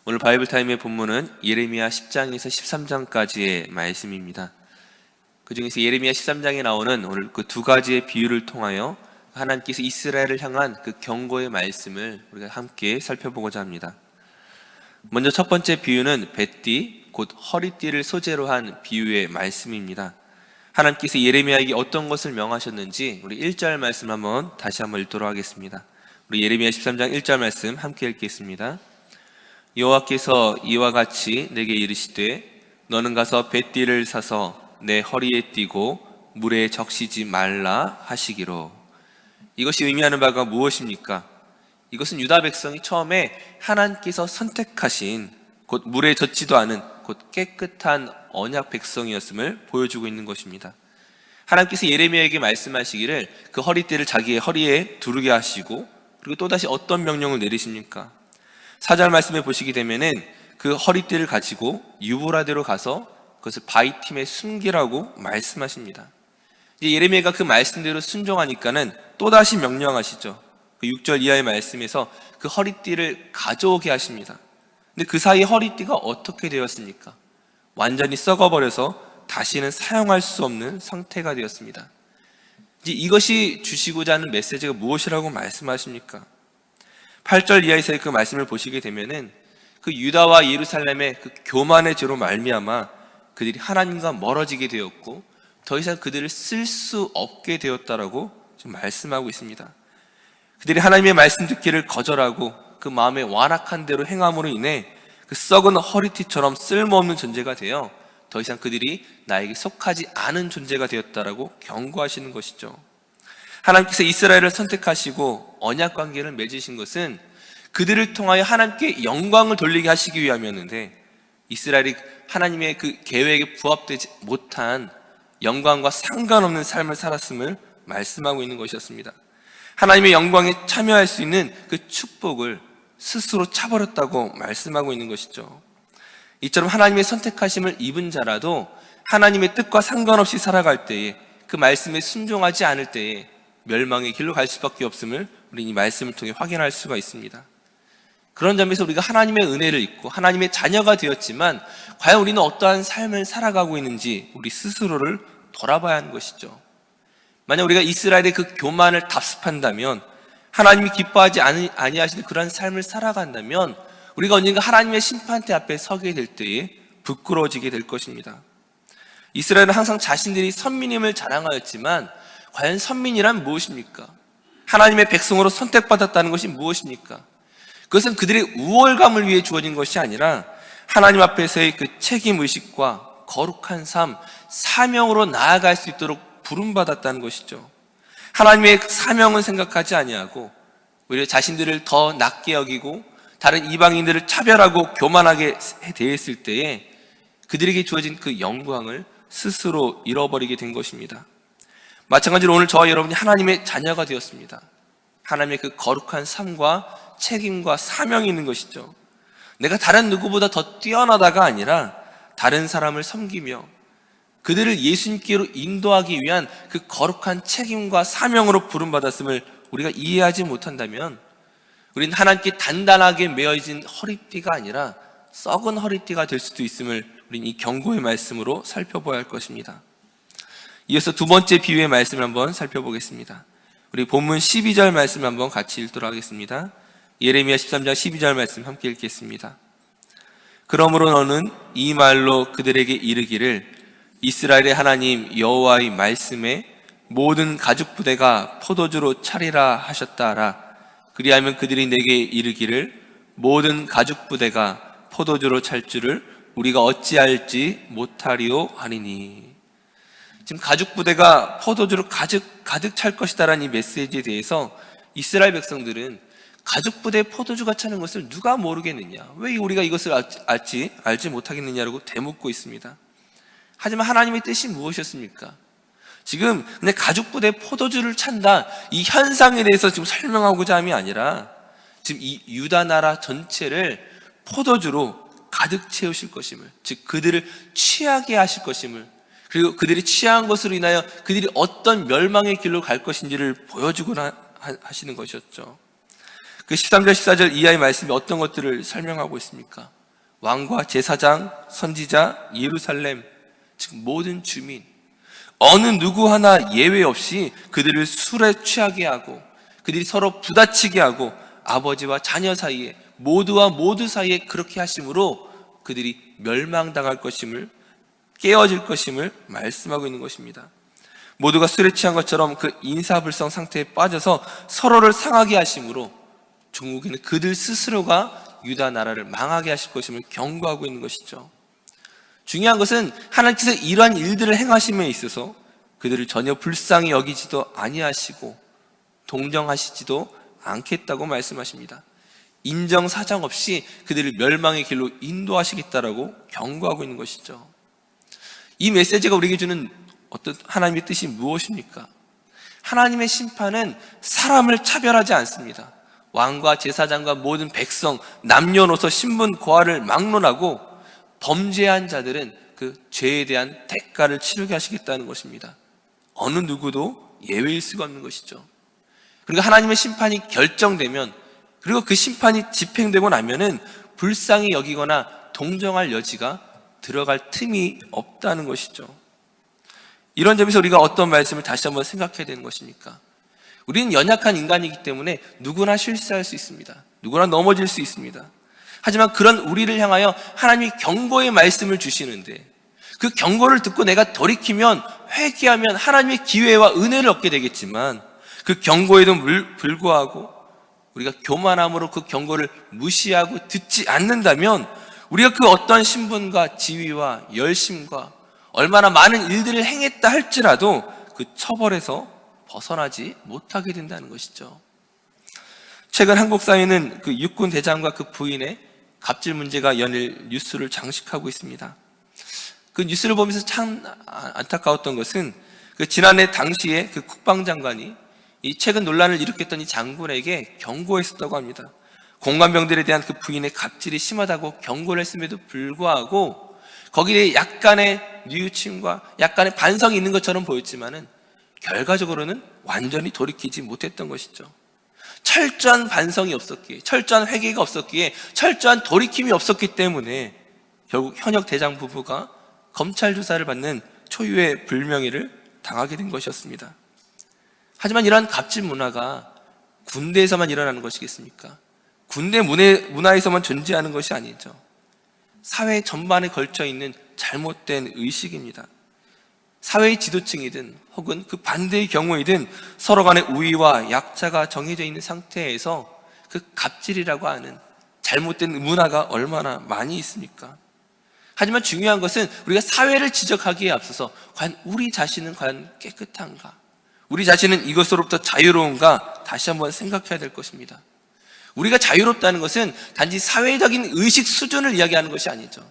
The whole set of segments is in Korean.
오늘 바이블 타임의 본문은 예레미야 10장에서 13장까지의 말씀입니다. 그 중에서 예레미야 13장에 나오는 오늘 그 두 가지의 비유를 통하여 하나님께서 이스라엘을 향한 그 경고의 말씀을 우리가 함께 살펴보고자 합니다. 먼저 첫 번째 비유는 뱃띠, 곧 허리띠를 소재로 한 비유의 말씀입니다. 하나님께서 예레미야에게 어떤 것을 명하셨는지 우리 1절 말씀 다시 한번 읽도록 하겠습니다. 우리 예레미야 13장 1절 말씀 함께 읽겠습니다. 여호와께서 이와 같이 내게 이르시되 너는 가서 뱃띠를 사서 내 허리에 띠고 물에 적시지 말라 하시기로. 이것이 의미하는 바가 무엇입니까? 이것은 유다 백성이 처음에 하나님께서 선택하신 곧 물에 젖지도 않은 곧 깨끗한 언약 백성이었음을 보여주고 있는 것입니다. 하나님께서 예레미야에게 말씀하시기를 그 허리띠를 자기의 허리에 두르게 하시고 그리고 또다시 어떤 명령을 내리십니까? 4절 말씀에 보시게 되면은 그 허리띠를 가지고 유브라데로 가서 그것을 바위팀에 숨기라고 말씀하십니다. 이제 예레미야가 그 말씀대로 순종하니까는 또다시 명령하시죠. 그 6절 이하의 말씀에서 그 허리띠를 가져오게 하십니다. 근데 그 사이에 허리띠가 어떻게 되었습니까? 완전히 썩어버려서 다시는 사용할 수 없는 상태가 되었습니다. 이제 이것이 주시고자 하는 메시지가 무엇이라고 말씀하십니까? 8절 이하에서의 그 말씀을 보시게 되면은 그 유다와 예루살렘의 그 교만의 죄로 말미암아 그들이 하나님과 멀어지게 되었고 더 이상 그들을 쓸 수 없게 되었다라고 지금 말씀하고 있습니다. 그들이 하나님의 말씀 듣기를 거절하고 그 마음에 완악한 대로 행함으로 인해 그 썩은 허리띠처럼 쓸모없는 존재가 되어 더 이상 그들이 나에게 속하지 않은 존재가 되었다라고 경고하시는 것이죠. 하나님께서 이스라엘을 선택하시고 언약 관계를 맺으신 것은 그들을 통하여 하나님께 영광을 돌리게 하시기 위함이었는데 이스라엘이 하나님의 그 계획에 부합되지 못한 영광과 상관없는 삶을 살았음을 말씀하고 있는 것이었습니다. 하나님의 영광에 참여할 수 있는 그 축복을 스스로 차버렸다고 말씀하고 있는 것이죠. 이처럼 하나님의 선택하심을 입은 자라도 하나님의 뜻과 상관없이 살아갈 때에 그 말씀에 순종하지 않을 때에 멸망의 길로 갈 수밖에 없음을 우리 이 말씀을 통해 확인할 수가 있습니다. 그런 점에서 우리가 하나님의 은혜를 입고 하나님의 자녀가 되었지만 과연 우리는 어떠한 삶을 살아가고 있는지 우리 스스로를 돌아봐야 하는 것이죠. 만약 우리가 이스라엘의 그 교만을 답습한다면 하나님이 기뻐하지 아니하시는 그런 삶을 살아간다면 우리가 언젠가 하나님의 심판대 앞에 서게 될 때에 부끄러워지게 될 것입니다. 이스라엘은 항상 자신들이 선민임을 자랑하였지만 과연 선민이란 무엇입니까? 하나님의 백성으로 선택받았다는 것이 무엇입니까? 그것은 그들의 우월감을 위해 주어진 것이 아니라 하나님 앞에서의 그 책임의식과 거룩한 삶, 사명으로 나아갈 수 있도록 부름받았다는 것이죠. 하나님의 사명은 생각하지 아니하고 오히려 자신들을 더 낮게 여기고 다른 이방인들을 차별하고 교만하게 대했을 때에 그들에게 주어진 그 영광을 스스로 잃어버리게 된 것입니다. 마찬가지로 오늘 저와 여러분이 하나님의 자녀가 되었습니다. 하나님의 그 거룩한 삶과 책임과 사명이 있는 것이죠. 내가 다른 누구보다 더 뛰어나다가 아니라 다른 사람을 섬기며 그들을 예수님께로 인도하기 위한 그 거룩한 책임과 사명으로 부름받았음을 우리가 이해하지 못한다면 우리는 하나님께 단단하게 메어진 허리띠가 아니라 썩은 허리띠가 될 수도 있음을 우리는 이 경고의 말씀으로 살펴봐야 할 것입니다. 이어서 두 번째 비유의 말씀을 한번 살펴보겠습니다. 우리 본문 12절 말씀 한번 같이 읽도록 하겠습니다. 예레미야 13장 12절 말씀 함께 읽겠습니다. 그러므로 너는 이 말로 그들에게 이르기를 이스라엘의 하나님 여호와의 말씀에 모든 가죽 부대가 포도주로 차리라 하셨다 하라. 그리하면 그들이 내게 이르기를 모든 가죽 부대가 포도주로 찰 줄을 우리가 어찌할지 못하리오 하리니. 지금 가죽 부대가 포도주로 가득 찰 것이다라는 이 메시지에 대해서 이스라엘 백성들은 가죽 부대에 포도주가 차는 것을 누가 모르겠느냐, 왜 우리가 이것을 알지 못하겠느냐라고 되묻고 있습니다. 하지만 하나님의 뜻이 무엇이었습니까? 지금 근데 가죽 부대에 포도주를 찬다 이 현상에 대해서 지금 설명하고자 함이 아니라 지금 이 유다 나라 전체를 포도주로 가득 채우실 것임을, 즉 그들을 취하게 하실 것임을, 그리고 그들이 취한 것으로 인하여 그들이 어떤 멸망의 길로 갈 것인지를 보여주고나 하시는 것이었죠. 그 13절 14절 이하의 말씀이 어떤 것들을 설명하고 있습니까? 왕과 제사장, 선지자, 예루살렘, 즉 모든 주민, 어느 누구 하나 예외 없이 그들을 술에 취하게 하고 그들이 서로 부다치게 하고 아버지와 자녀 사이에, 모두와 모두 사이에 그렇게 하심으로 그들이 멸망당할 것임을, 깨어질 것임을 말씀하고 있는 것입니다. 모두가 술에 취한 것처럼 그 인사불성 상태에 빠져서 서로를 상하게 하심으로 종국에는 그들 스스로가 유다 나라를 망하게 하실 것임을 경고하고 있는 것이죠. 중요한 것은 하나님께서 이러한 일들을 행하심에 있어서 그들을 전혀 불쌍히 여기지도 아니하시고 동정하시지도 않겠다고 말씀하십니다. 인정사정 없이 그들을 멸망의 길로 인도하시겠다라고 경고하고 있는 것이죠. 이 메시지가 우리에게 주는 어떤 하나님의 뜻이 무엇입니까? 하나님의 심판은 사람을 차별하지 않습니다. 왕과 제사장과 모든 백성, 남녀노소, 신분, 고하를 막론하고 범죄한 자들은 그 죄에 대한 대가를 치르게 하시겠다는 것입니다. 어느 누구도 예외일 수가 없는 것이죠. 그러니까 하나님의 심판이 결정되면, 그리고 그 심판이 집행되고 나면은 불쌍히 여기거나 동정할 여지가 들어갈 틈이 없다는 것이죠. 이런 점에서 우리가 어떤 말씀을 다시 한번 생각해야 되는 것입니까? 우리는 연약한 인간이기 때문에 누구나 실수할 수 있습니다. 누구나 넘어질 수 있습니다. 하지만 그런 우리를 향하여 하나님이 경고의 말씀을 주시는데, 그 경고를 듣고 내가 돌이키면, 회개하면 하나님의 기회와 은혜를 얻게 되겠지만, 그 경고에도 불구하고 우리가 교만함으로 그 경고를 무시하고 듣지 않는다면, 우리가 그 어떤 신분과 지위와 열심과 얼마나 많은 일들을 행했다 할지라도 그 처벌에서 벗어나지 못하게 된다는 것이죠. 최근 한국 사회는 그 육군 대장과 그 부인의 갑질 문제가 연일 뉴스를 장식하고 있습니다. 그 뉴스를 보면서 참 안타까웠던 것은, 그 지난해 당시에 그 국방장관이 이 최근 논란을 일으켰던 이 장군에게 경고했었다고 합니다. 공관병들에 대한 그 부인의 갑질이 심하다고 경고를 했음에도 불구하고 거기에 약간의 뉘우침과 약간의 반성이 있는 것처럼 보였지만은 결과적으로는 완전히 돌이키지 못했던 것이죠. 철저한 반성이 없었기에, 철저한 회개가 없었기에, 철저한 돌이킴이 없었기 때문에 결국 현역 대장 부부가 검찰 조사를 받는 초유의 불명예를 당하게 된 것이었습니다. 하지만 이러한 갑질 문화가 군대에서만 일어나는 것이겠습니까? 군대 문화에서만 존재하는 것이 아니죠. 사회 전반에 걸쳐 있는 잘못된 의식입니다. 사회의 지도층이든 혹은 그 반대의 경우이든 서로 간의 우위와 약자가 정해져 있는 상태에서 그 갑질이라고 하는 잘못된 문화가 얼마나 많이 있습니까? 하지만 중요한 것은 우리가 사회를 지적하기에 앞서서 과연 우리 자신은 과연 깨끗한가? 우리 자신은 이것으로부터 자유로운가? 다시 한번 생각해야 될 것입니다. 우리가 자유롭다는 것은 단지 사회적인 의식 수준을 이야기하는 것이 아니죠.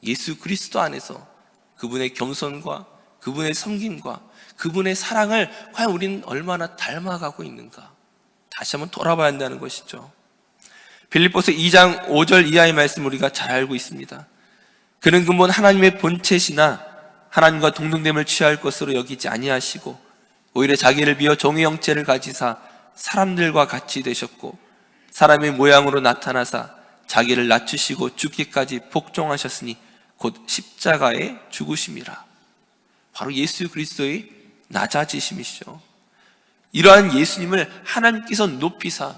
예수 그리스도 안에서 그분의 겸손과 그분의 섬김과 그분의 사랑을 과연 우리는 얼마나 닮아가고 있는가? 다시 한번 돌아봐야 한다는 것이죠. 빌립보서 2장 5절 이하의 말씀 우리가 잘 알고 있습니다. 그는 근본 하나님의 본체시나 하나님과 동등됨을 취할 것으로 여기지 아니하시고 오히려 자기를 비어 종의 형체를 가지사 사람들과 같이 되셨고 사람의 모양으로 나타나사 자기를 낮추시고 죽기까지 복종하셨으니 곧 십자가에 죽으심이라. 바로 예수 그리스도의 낮아지심이시죠. 이러한 예수님을 하나님께서 높이사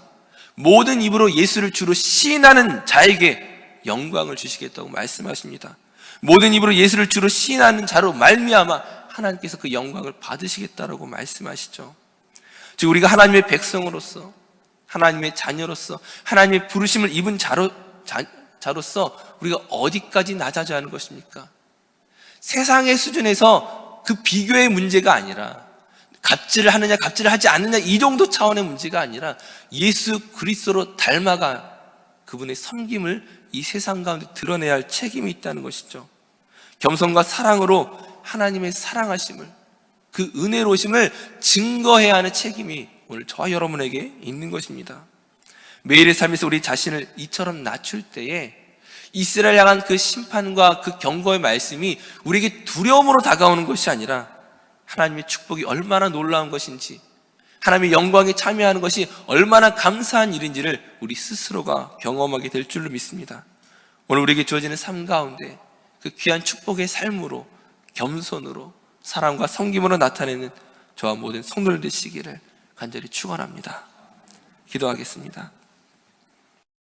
모든 입으로 예수를 주로 시인하는 자에게 영광을 주시겠다고 말씀하십니다. 모든 입으로 예수를 주로 시인하는 자로 말미암아 하나님께서 그 영광을 받으시겠다라고 말씀하시죠. 즉 우리가 하나님의 백성으로서, 하나님의 자녀로서, 하나님의 부르심을 입은 자로서 우리가 어디까지 낮아져야 하는 것입니까? 세상의 수준에서 그 비교의 문제가 아니라, 갑질을 하느냐 갑질을 하지 않느냐 이 정도 차원의 문제가 아니라 예수 그리스도로 닮아가 그분의 섬김을 이 세상 가운데 드러내야 할 책임이 있다는 것이죠. 겸손과 사랑으로 하나님의 사랑하심을, 그 은혜로우심을 증거해야 하는 책임이 오늘 저와 여러분에게 있는 것입니다. 매일의 삶에서 우리 자신을 이처럼 낮출 때에 이스라엘 향한 그 심판과 그 경고의 말씀이 우리에게 두려움으로 다가오는 것이 아니라 하나님의 축복이 얼마나 놀라운 것인지, 하나님의 영광에 참여하는 것이 얼마나 감사한 일인지를 우리 스스로가 경험하게 될 줄로 믿습니다. 오늘 우리에게 주어지는 삶 가운데 그 귀한 축복의 삶으로, 겸손으로, 사랑과 섬김으로 나타내는 저와 모든 성도들 되시기를 간절히 축원합니다. 기도하겠습니다.